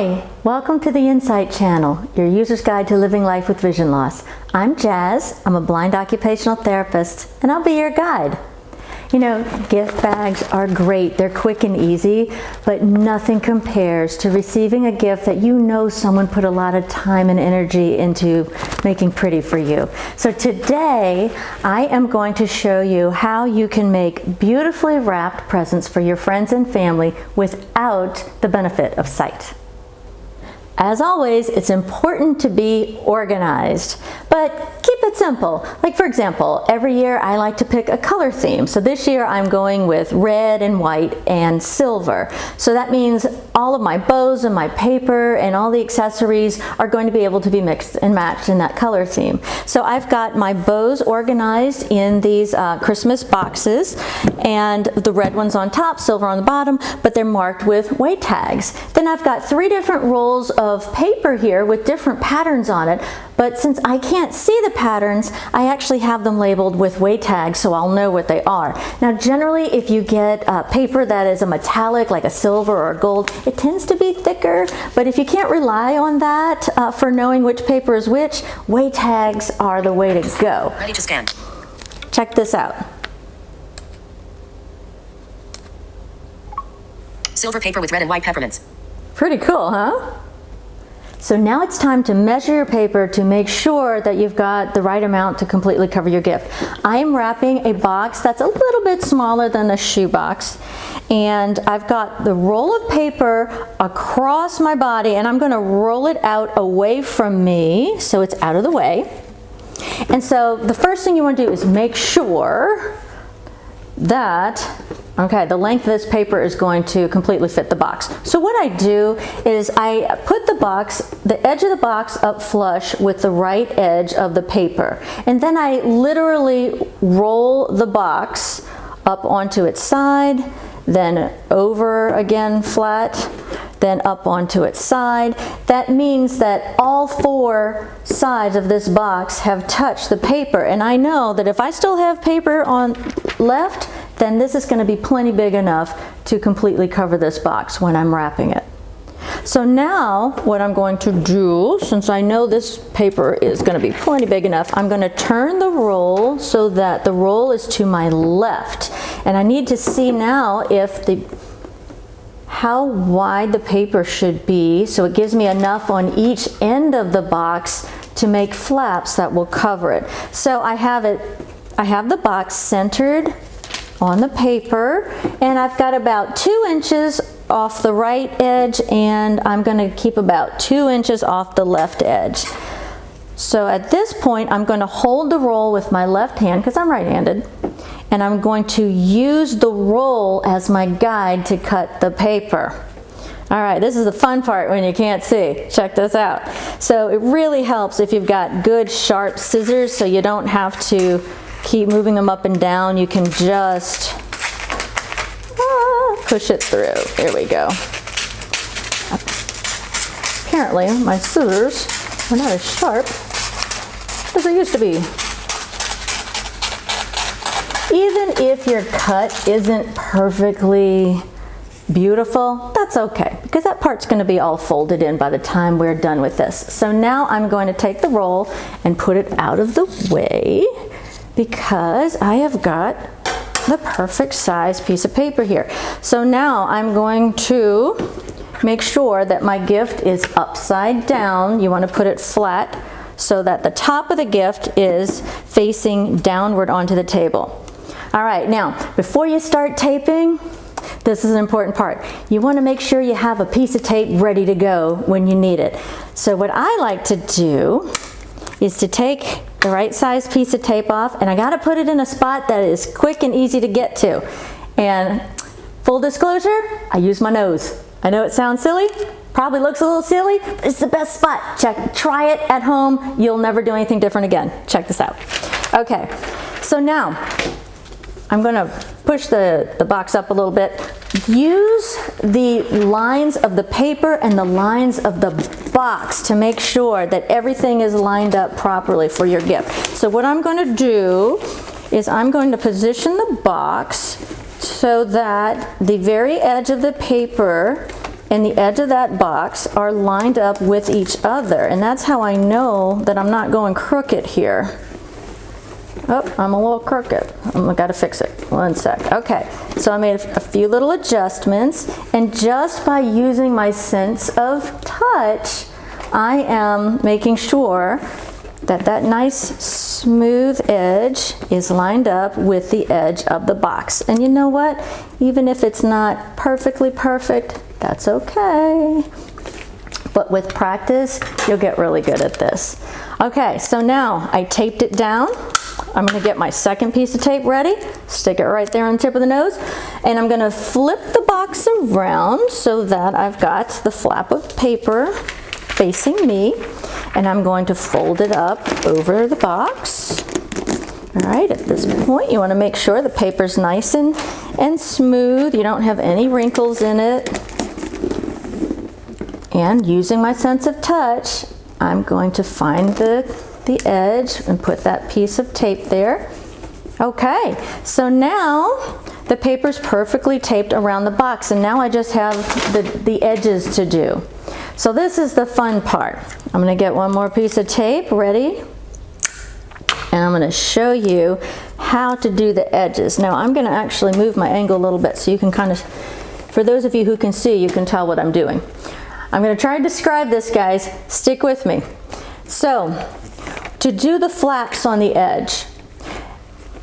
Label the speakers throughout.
Speaker 1: Hi, welcome to the Insight Channel, your user's guide to living life with vision loss. I'm Jazz, I'm a blind occupational therapist, and I'll be your guide. You know, gift bags are great, they're quick and easy, but nothing compares to receiving a gift that you know someone put a lot of time and energy into making pretty for you. So today, I am going to show you how you can make beautifully wrapped presents for your friends and family without the benefit of sight. As always, it's important to be organized, but keep it simple. Like for example, every year I like to pick a color theme. So this year I'm going with red and white and silver. So that means all of my bows and my paper and all the accessories are going to be able to be mixed and matched in that color theme. So I've got my bows organized in these Christmas boxes, and the red ones on top, silver on the bottom, but they're marked with weight tags. Then I've got 3 different rolls of paper here with different patterns on it, but since I can't see the patterns, I actually have them labeled with weight tags so I'll know what they are. Now generally, if you get paper that is a metallic like a silver or a gold, it tends to be thicker, but if you can't rely on that for knowing which paper is which, weight tags are the way to go.
Speaker 2: Ready to scan.
Speaker 1: Check this out.
Speaker 2: Silver paper with red and white peppermints.
Speaker 1: Pretty cool, huh? So now it's time to measure your paper to make sure that you've got the right amount to completely cover your gift. I'm wrapping a box that's a little bit smaller than a shoe box, and I've got the roll of paper across my body, and I'm going to roll it out away from me so it's out of the way. And so the first thing you want to do is make sure that the length of this paper is going to completely fit the box. So what I do is I put the edge of the box up flush with the right edge of the paper. And then I literally roll the box up onto its side, then over again flat, then up onto its side. That means that all 4 sides of this box have touched the paper. And I know that if I still have paper on left, then this is going to be plenty big enough to completely cover this box when I'm wrapping it. So now what I'm going to do, since I know this paper is going to be plenty big enough, I'm going to turn the roll so that the roll is to my left. And I need to see now how wide the paper should be, so it gives me enough on each end of the box to make flaps that will cover it. So I have the box centered on the paper, and I've got about 2 inches off the right edge, and I'm going to keep about 2 inches off the left edge. So at this point, I'm going to hold the roll with my left hand, because I'm right-handed, and I'm going to use the roll as my guide to cut the paper. All right, this is the fun part when you can't see. Check this out. So it really helps if you've got good sharp scissors, so you don't have to keep moving them up and down. You can just push it through. There we go. Apparently my scissors are not as sharp as they used to be. Even if your cut isn't perfectly beautiful, that's okay, because that part's going to be all folded in by the time we're done with this. So now I'm going to take the roll and put it out of the way, because I have got the perfect size piece of paper here. So now I'm going to make sure that my gift is upside down. You want to put it flat so that the top of the gift is facing downward onto the table. All right, now before you start taping, this is an important part. You want to make sure you have a piece of tape ready to go when you need it. So what I like to do is to take the right size piece of tape off, and I got to put it in a spot that is quick and easy to get to. And full disclosure, I use my nose. I know it sounds silly, probably looks a little silly, but it's the best spot. Try it at home. You'll never do anything different again. Check this out. Okay, so now I'm going to push the box up a little bit. Use the lines of the paper and the lines of the box to make sure that everything is lined up properly for your gift. So what I'm going to do is I'm going to position the box so that the very edge of the paper and the edge of that box are lined up with each other, and that's how I know that I'm not going crooked here. Oh, I'm a little crooked. I gotta fix it. One sec. Okay, so I made a few little adjustments, and just by using my sense of touch, I am making sure that that nice smooth edge is lined up with the edge of the box. And you know what? Even if it's not perfectly perfect, that's okay. But with practice, you'll get really good at this. Okay, so now I taped it down. I'm gonna get my second piece of tape ready, stick it right there on the tip of the nose, and I'm gonna flip the box around so that I've got the flap of paper facing me, and I'm going to fold it up over the box. All right, at this point, you wanna make sure the paper's nice and smooth. You don't have any wrinkles in it. And using my sense of touch, I'm going to find the edge and put that piece of tape there. Okay, so now the paper's perfectly taped around the box, and now I just have the edges to do. So this is the fun part. I'm gonna get one more piece of tape ready, and I'm gonna show you how to do the edges. Now I'm gonna actually move my angle a little bit so you can kind of, for those of you who can see, you can tell what I'm doing. I'm gonna try to describe this, guys. Stick with me. So, to do the flaps on the edge,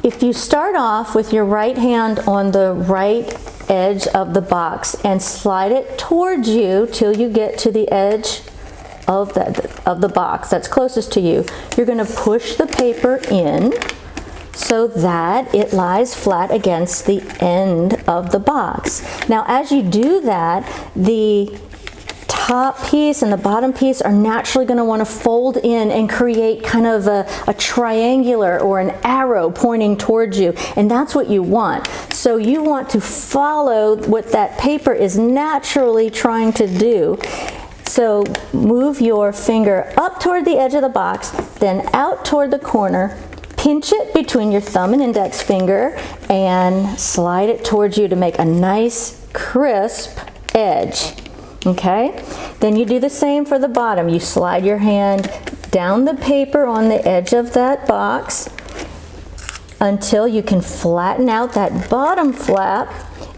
Speaker 1: if you start off with your right hand on the right edge of the box and slide it towards you till you get to the edge of the box that's closest to you, you're going to push the paper in so that it lies flat against the end of the box. Now as you do that, the top piece and the bottom piece are naturally going to want to fold in and create kind of a triangular or an arrow pointing towards you, and that's what you want. So you want to follow what that paper is naturally trying to do. So move your finger up toward the edge of the box, then out toward the corner, pinch it between your thumb and index finger, and slide it towards you to make a nice crisp edge. Okay, then you do the same for the bottom. You slide your hand down the paper on the edge of that box until you can flatten out that bottom flap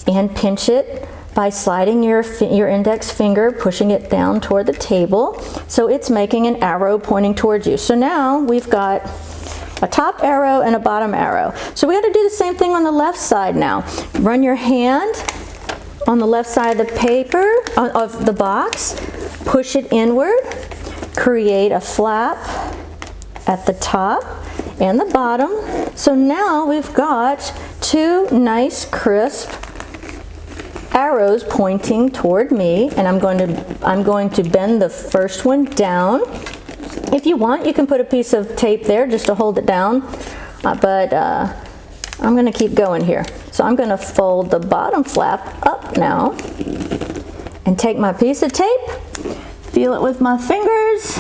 Speaker 1: and pinch it by sliding your index finger, pushing it down toward the table so it's making an arrow pointing towards you. So now we've got a top arrow and a bottom arrow. So we got to do the same thing on the left side now. Run your hand on the left side of the paper, of the box, push it inward, create a flap at the top and the bottom. So now we've got two nice crisp arrows pointing toward me, and I'm going to bend the first one down. If you want, you can put a piece of tape there just to hold it down, but I'm going to keep going here. So I'm going to fold the bottom flap up now and take my piece of tape, feel it with my fingers,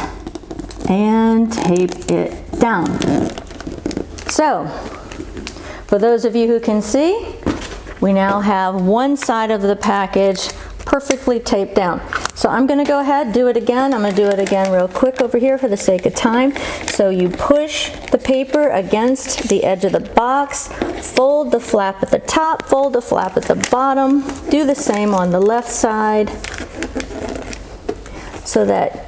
Speaker 1: and tape it down. So, for those of you who can see, we now have one side of the package perfectly taped down. So I'm going to go ahead, do it again. I'm going to do it again real quick over here for the sake of time. So you push the paper against the edge of the box, fold the flap at the top, fold the flap at the bottom. Do the same on the left side so that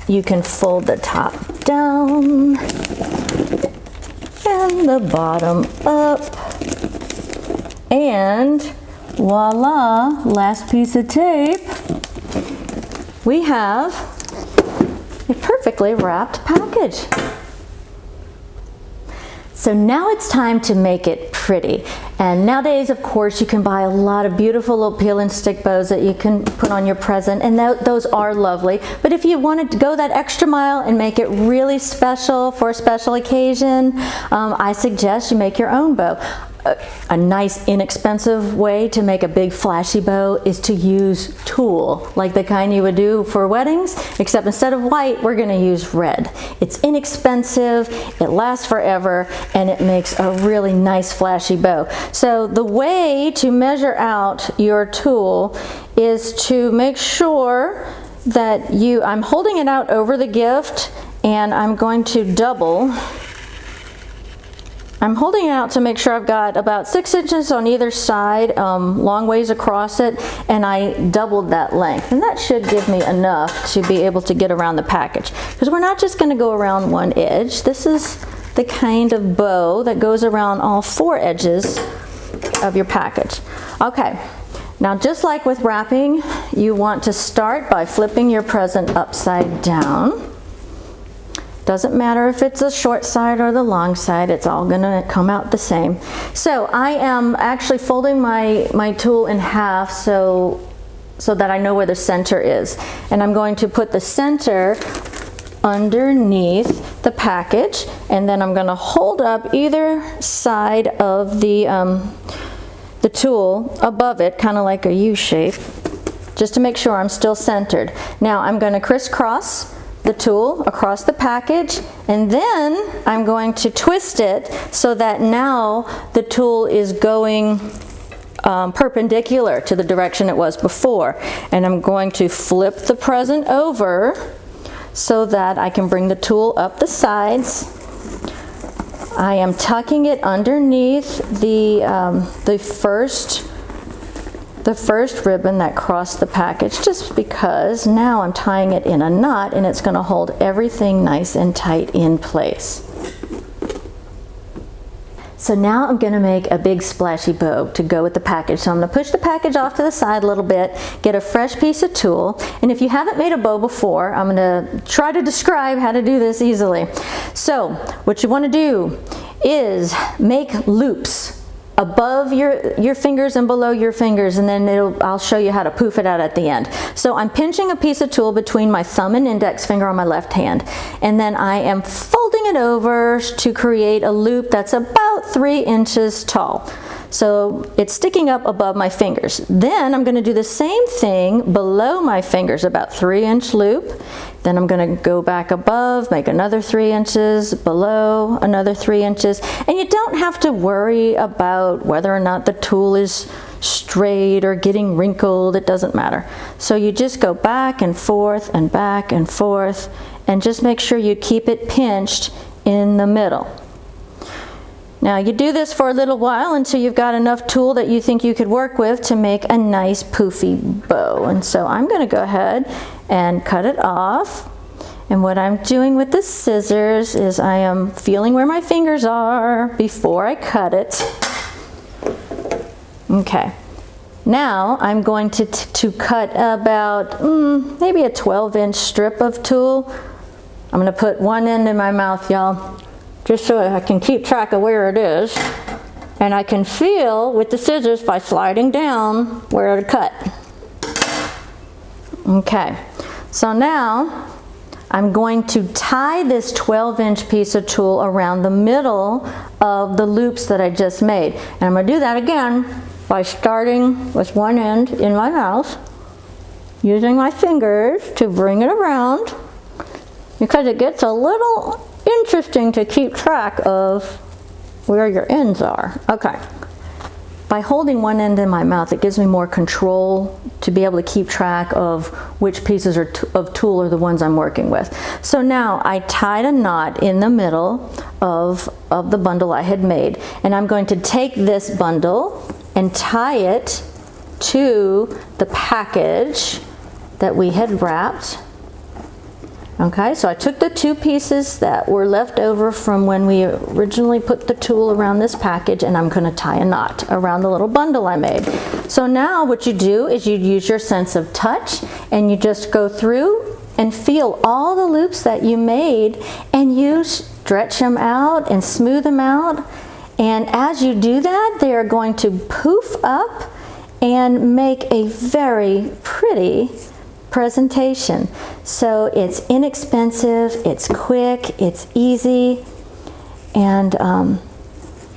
Speaker 1: you can fold the top down and the bottom up. And voila, last piece of tape. We have a perfectly wrapped package. So now it's time to make it pretty. And nowadays, of course, you can buy a lot of beautiful little peel and stick bows that you can put on your present, and those are lovely. But if you wanted to go that extra mile and make it really special for a special occasion, I suggest you make your own bow. a nice inexpensive way to make a big flashy bow is to use tulle, like the kind you would do for weddings, except instead of white, we're gonna use red. It's inexpensive, it lasts forever, and it makes a really nice flashy bow. So the way to measure out your tulle is to make sure that I'm holding it out over the gift, and I'm going to double. I'm holding it out to make sure I've got about 6 inches on either side, long ways across it, and I doubled that length. And that should give me enough to be able to get around the package. Because we're not just gonna go around one edge. This is the kind of bow that goes around all 4 edges of your package. Okay, now just like with wrapping, you want to start by flipping your present upside down. Doesn't matter if it's the short side or the long side, it's all gonna come out the same. So I am actually folding my tulle in half so that I know where the center is. And I'm going to put the center underneath the package, and then I'm gonna hold up either side of the tulle above it, kind of like a U shape, just to make sure I'm still centered. Now I'm gonna crisscross the tulle across the package, and then I'm going to twist it so that now the tulle is going perpendicular to the direction it was before. And I'm going to flip the present over so that I can bring the tulle up the sides. I am tucking it underneath the first ribbon that crossed the package, just because now I'm tying it in a knot and it's going to hold everything nice and tight in place. So now I'm going to make a big splashy bow to go with the package. So I'm going to push the package off to the side a little bit, get a fresh piece of tulle, and if you haven't made a bow before, I'm going to try to describe how to do this easily. So what you want to do is make loops above your fingers and below your fingers, and then I'll show you how to poof it out at the end. So I'm pinching a piece of tulle between my thumb and index finger on my left hand, and then I am folding it over to create a loop that's about 3 inches tall. So it's sticking up above my fingers. Then I'm going to do the same thing below my fingers, about 3-inch loop. Then I'm going to go back above, make another 3 inches, below another 3 inches. And you don't have to worry about whether or not the tulle is straight or getting wrinkled. It doesn't matter. So you just go back and forth and back and forth, and just make sure you keep it pinched in the middle. Now you do this for a little while until you've got enough tulle that you think you could work with to make a nice poofy bow. And so I'm going to go ahead and cut it off. And what I'm doing with the scissors is I am feeling where my fingers are before I cut it. Okay. Now I'm going to cut about maybe a 12-inch strip of tulle. I'm going to put one end in my mouth, y'all, just so I can keep track of where it is. And I can feel with the scissors by sliding down where to cut. Okay, so now I'm going to tie this 12-inch piece of tulle around the middle of the loops that I just made. And I'm going to do that again by starting with one end in my mouth, using my fingers to bring it around, because it gets a little interesting to keep track of where your ends are. Okay. By holding one end in my mouth, it gives me more control to be able to keep track of which pieces of tulle are the ones I'm working with. So now I tied a knot in the middle of the bundle I had made, and I'm going to take this bundle and tie it to the package that we had wrapped. Okay, so I took the 2 pieces that were left over from when we originally put the tulle around this package, and I'm going to tie a knot around the little bundle I made. So now what you do is you use your sense of touch, and you just go through and feel all the loops that you made, and you stretch them out and smooth them out. And as you do that, they are going to poof up and make a very pretty presentation. So it's inexpensive, it's quick, it's easy, and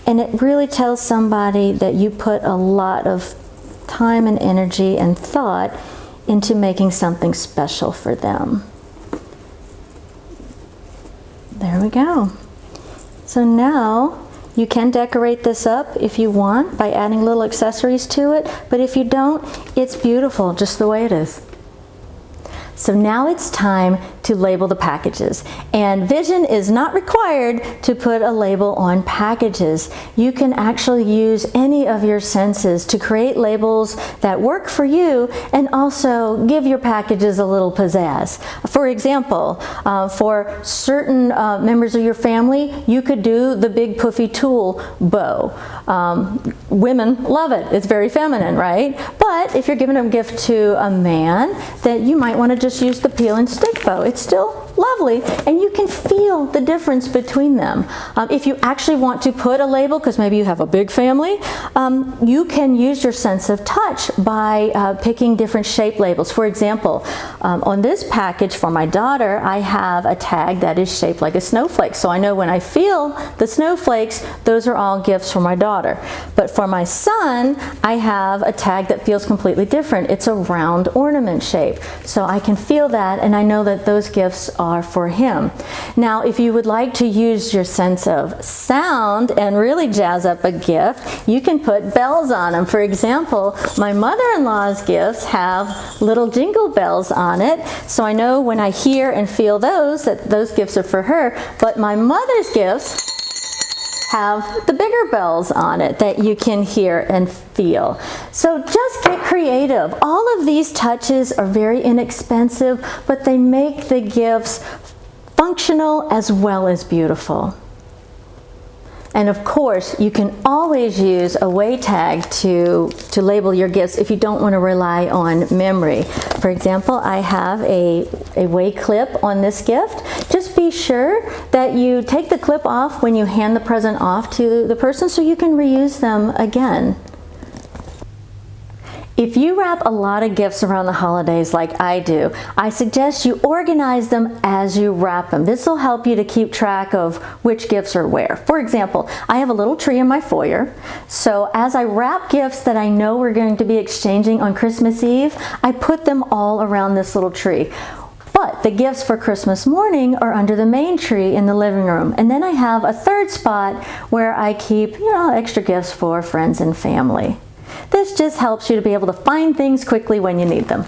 Speaker 1: and it really tells somebody that you put a lot of time and energy and thought into making something special for them. There we go. So now you can decorate this up if you want by adding little accessories to it, but if you don't, it's beautiful just the way it is. So now it's time to label the packages, and vision is not required to put a label on packages. You can actually use any of your senses to create labels that work for you and also give your packages a little pizzazz. For example, for certain members of your family, you could do the big puffy tulle bow. Women love it. It's very feminine, right? But if you're giving a gift to a man, that you might want to just use the peel and stick bow. It's still lovely, and you can feel the difference between them. If you actually want to put a label, because maybe you have a big family, you can use your sense of touch by picking different shape labels. For example, on this package for my daughter, I have a tag that is shaped like a snowflake. So I know when I feel the snowflakes, those are all gifts for my daughter. But for my son, I have a tag that feels completely different. It's a round ornament shape. So I can feel that, and I know that those gifts are for him. Now, if you would like to use your sense of sound and really jazz up a gift, you can put bells on them. For example, my mother-in-law's gifts have little jingle bells on it, so I know when I hear and feel those, that those gifts are for her. But my mother's gifts have the bigger bells on it that you can hear and feel. So just get creative. All of these touches are very inexpensive, but they make the gifts functional as well as beautiful. And of course, you can always use a way tag to label your gifts if you don't want to rely on memory. For example, I have a way clip on this gift. Just be sure that you take the clip off when you hand the present off to the person so you can reuse them again. If you wrap a lot of gifts around the holidays like I do, I suggest you organize them as you wrap them. This will help you to keep track of which gifts are where. For example, I have a little tree in my foyer, so as I wrap gifts that I know we're going to be exchanging on Christmas Eve, I put them all around this little tree. But the gifts for Christmas morning are under the main tree in the living room. And then I have a third spot where I keep, extra gifts for friends and family. This just helps you to be able to find things quickly when you need them.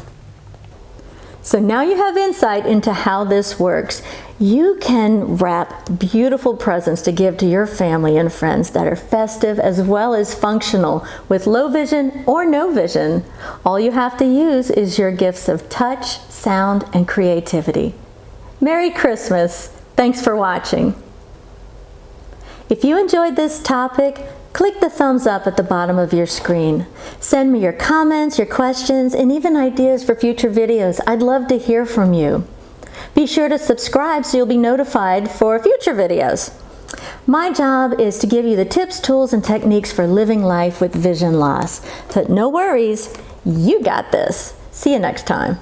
Speaker 1: So now you have insight into how this works. You can wrap beautiful presents to give to your family and friends that are festive as well as functional with low vision or no vision. All you have to use is your gifts of touch, sound, and creativity. Merry Christmas! Thanks for watching. If you enjoyed this topic, click the thumbs up at the bottom of your screen. Send me your comments, your questions, and even ideas for future videos. I'd love to hear from you. Be sure to subscribe so you'll be notified for future videos. My job is to give you the tips, tools, and techniques for living life with vision loss. But no worries, you got this. See you next time.